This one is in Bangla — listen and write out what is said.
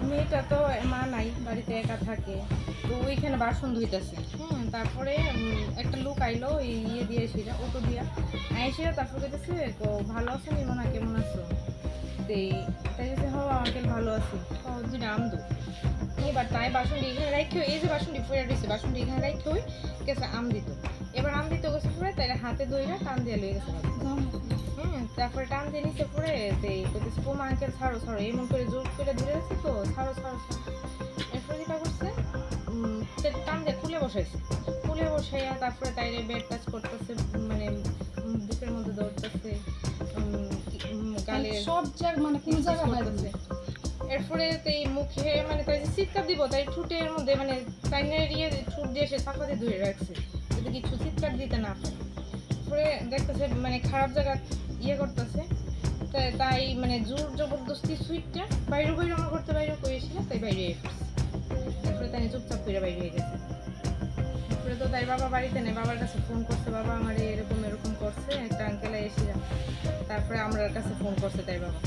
মেয়েটা তো মা নাই, বাড়িতে একা থাকে, তো ওইখানে বাসন ধুইতেছে। তারপরে একটা লোক আইলো এই ইয়ে দিয়ে এসিরা, অটো দিয়া আইসিরা, তারপর কইতেছে ভালো আছো নি মনে কেমন আছো, তাই গেছে হ আঙ্কেল ভালো আছি, দুইটা আম দো। এবার তাই বাসনটি এখানে রাখে, এই যে বাসনটি ফুয়ে দিচ্ছে, বাসনটি এখানে রাখে ওই গেছে আম দিত। এবার আম দিতে গেছে পরে তাই হাতে দইরা টান দিয়ে লয়ে গেছে। তারপরে টান দিয়ে নিচে পড়ে কইতেছে বোমা আঙ্কেল ছাড়ো ছাড়ো, এমন করে জোর করে ধরে আছে তো, ছাড়ো ছাড়ো ছাড়ো। এরপরে যেটা করছে টান দিয়ে খুলে বসাইছে, খুলে বসাইয়া তারপরে তাইরে বেড টাচ করতেছে, মানে বুকের মধ্যে দৌড়তেছে, গালে সব জায়গা মানে কোন জায়গা বাজছে। এরপরে এই মুখে মানে তাই যে চিৎকার দিব, তাই ঠুটের মধ্যে মানে টাইনের ইয়ে ঠুট দিয়ে সে চাপা দিয়ে ধরে রাখছে যাতে কিছু চিৎকার দিতে না পারে। পরে দেখতেছে মানে খারাপ জায়গা ইয়ে করতেছে, তাই মানে জোর জবরদস্তি সুইটটা বাইরে বাইরে আমার করতে বাইরে করেছিল, তাই বাইরে এসেছে। তারপরে তাই চুপচাপ করে বাইরে হয়ে গেছে। তারপরে তো তাই বাবা বাড়িতে নেই, বাবার কাছে ফোন করছে, বাবা আমার এরকম এরকম করছে, একটা আঙ্কেল এসে, তারপরে আমার কাছে ফোন করছে তাই বাবা।